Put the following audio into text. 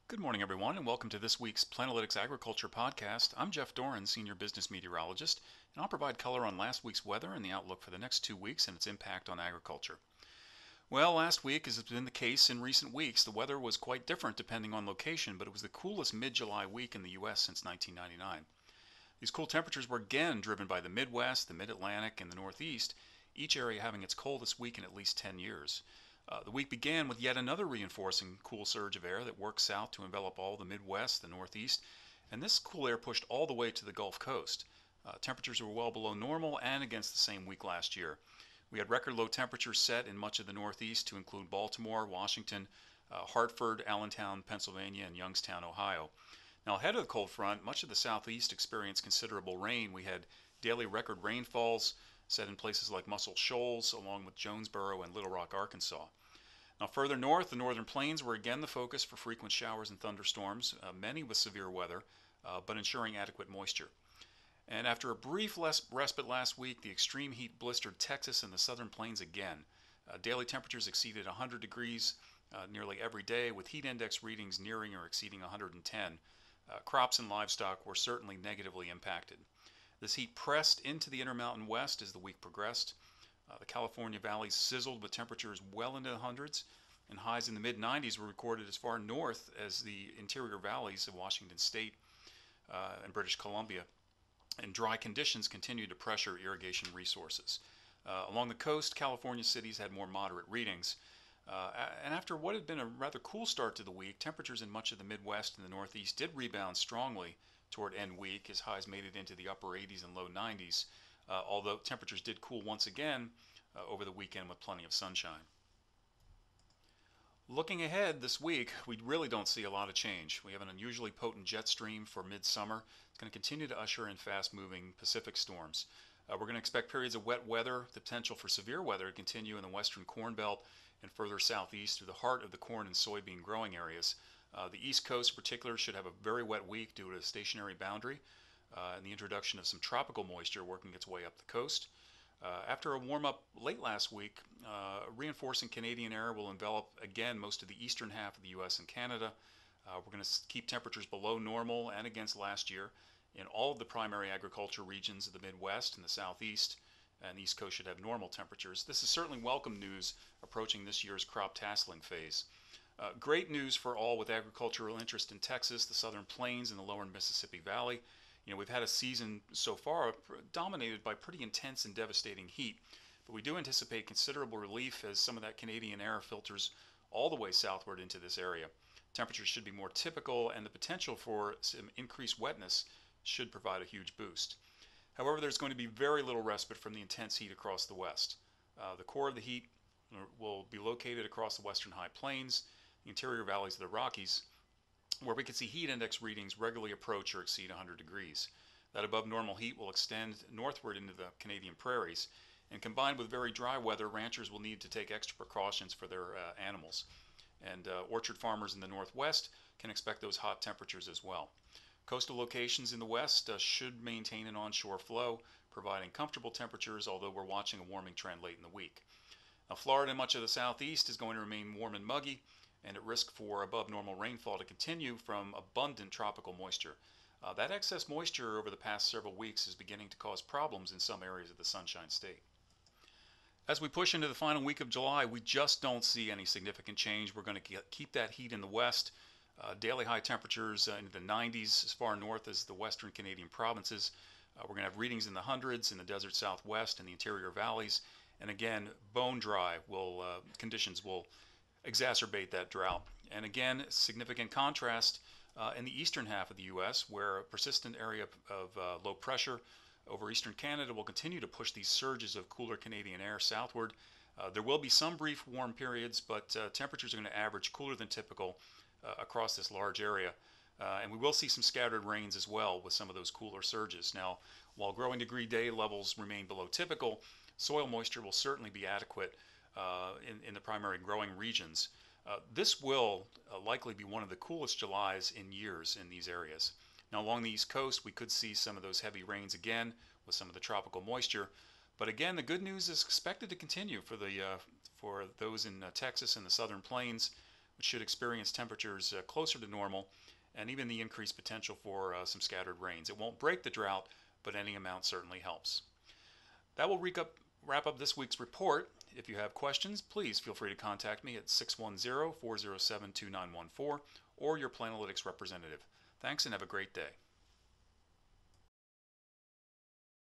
Good morning, everyone, and welcome to this week's Planalytics Agriculture Podcast. I'm Jeff Doran, Senior Business Meteorologist, and I'll provide color on last week's weather and the outlook for the next 2 weeks and its impact on agriculture. Well, last week, as has been the case in recent weeks, the weather was quite different depending on location, but it was the coolest mid-July week in the U.S. since 1999. These cool temperatures were again driven by the Midwest, the Mid-Atlantic, and the Northeast, each area having its coldest week in at least 10 years. The week began with yet another reinforcing cool surge of air that worked south to envelop all the Midwest, the Northeast, and this cool air pushed all the way to the Gulf Coast. Temperatures were well below normal and against the same week last year. We had record low temperatures set in much of the Northeast to include Baltimore, Washington, Hartford, Allentown, Pennsylvania, and Youngstown, Ohio. Now, ahead of the cold front, much of the Southeast experienced considerable rain. We had daily record rainfalls set in places like Muscle Shoals, along with Jonesboro and Little Rock, Arkansas. Now, further north, the northern plains were again the focus for frequent showers and thunderstorms, many with severe weather, but ensuring adequate moisture. And after a brief respite last week, the extreme heat blistered Texas and the southern plains again. Daily temperatures exceeded 100 degrees nearly every day, with heat index readings nearing or exceeding 110. Crops and livestock were certainly negatively impacted. This heat pressed into the Intermountain West as the week progressed. The California valleys sizzled with temperatures well into the hundreds, and highs in the mid-90s were recorded as far north as the interior valleys of Washington State and British Columbia. And dry conditions continued to pressure irrigation resources. Along the coast, California cities had more moderate readings. And after what had been a rather cool start to the week, temperatures in much of the Midwest and the Northeast did rebound strongly toward end week as highs made it into the upper 80s and low 90s, although temperatures did cool once again over the weekend with plenty of sunshine. Looking ahead this week, we really don't see a lot of change. We have an unusually potent jet stream for midsummer. It's going to continue to usher in fast-moving Pacific storms. We're going to expect periods of wet weather, the potential for severe weather to continue in the western Corn Belt and further southeast through the heart of the corn and soybean growing areas. The East Coast in particular should have a very wet week due to a stationary boundary and the introduction of some tropical moisture working its way up the coast. After a warm-up late last week, reinforcing Canadian air will envelop again most of the eastern half of the U.S. and Canada. We're going to keep temperatures below normal and against last year in all of the primary agriculture regions of the Midwest and the Southeast, and the East Coast should have normal temperatures. This is certainly welcome news approaching this year's crop tasseling phase. Great news for all with agricultural interest in Texas, the southern plains, and the lower Mississippi Valley. We've had a season so far dominated by pretty intense and devastating heat, but we do anticipate considerable relief as some of that Canadian air filters all the way southward into this area. Temperatures should be more typical, and the potential for some increased wetness should provide a huge boost. However, there's going to be very little respite from the intense heat across the west. The core of the heat will be located across the western high plains, the interior valleys of the Rockies, where we could see heat index readings regularly approach or exceed 100 degrees. That above normal heat will extend northward into the Canadian prairies, and combined with very dry weather, ranchers will need to take extra precautions for their animals. And orchard farmers in the northwest can expect those hot temperatures as well. Coastal locations in the west should maintain an onshore flow, providing comfortable temperatures, although we're watching a warming trend late in the week. Now, Florida and much of the southeast is going to remain warm and muggy, and at risk for above normal rainfall to continue from abundant tropical moisture. That excess moisture over the past several weeks is beginning to cause problems in some areas of the Sunshine State. As we push into the final week of July, we just don't see any significant change. We're going to keep that heat in the west. Daily high temperatures into the 90s as far north as the western Canadian provinces. We're going to have readings in the hundreds in the desert southwest and the interior valleys. And again, bone dry conditions will exacerbate that drought. And again, significant contrast in the eastern half of the U.S., where a persistent area of low pressure over eastern Canada will continue to push these surges of cooler Canadian air southward. There will be some brief warm periods, but temperatures are going to average cooler than typical across this large area. And we will see some scattered rains as well with some of those cooler surges. Now, while growing degree day levels remain below typical, soil moisture will certainly be adequate in the primary growing regions. This will likely be one of the coolest Julys in years in these areas. Now, along the East Coast, we could see some of those heavy rains again with some of the tropical moisture. But again, the good news is expected to continue for those in Texas and the southern plains, which should experience temperatures closer to normal and even the increased potential for some scattered rains. It won't break the drought, but any amount certainly helps. That will wrap up this week's report. If you have questions, please feel free to contact me at 610-407-2914 or your Planalytics representative. Thanks and have a great day.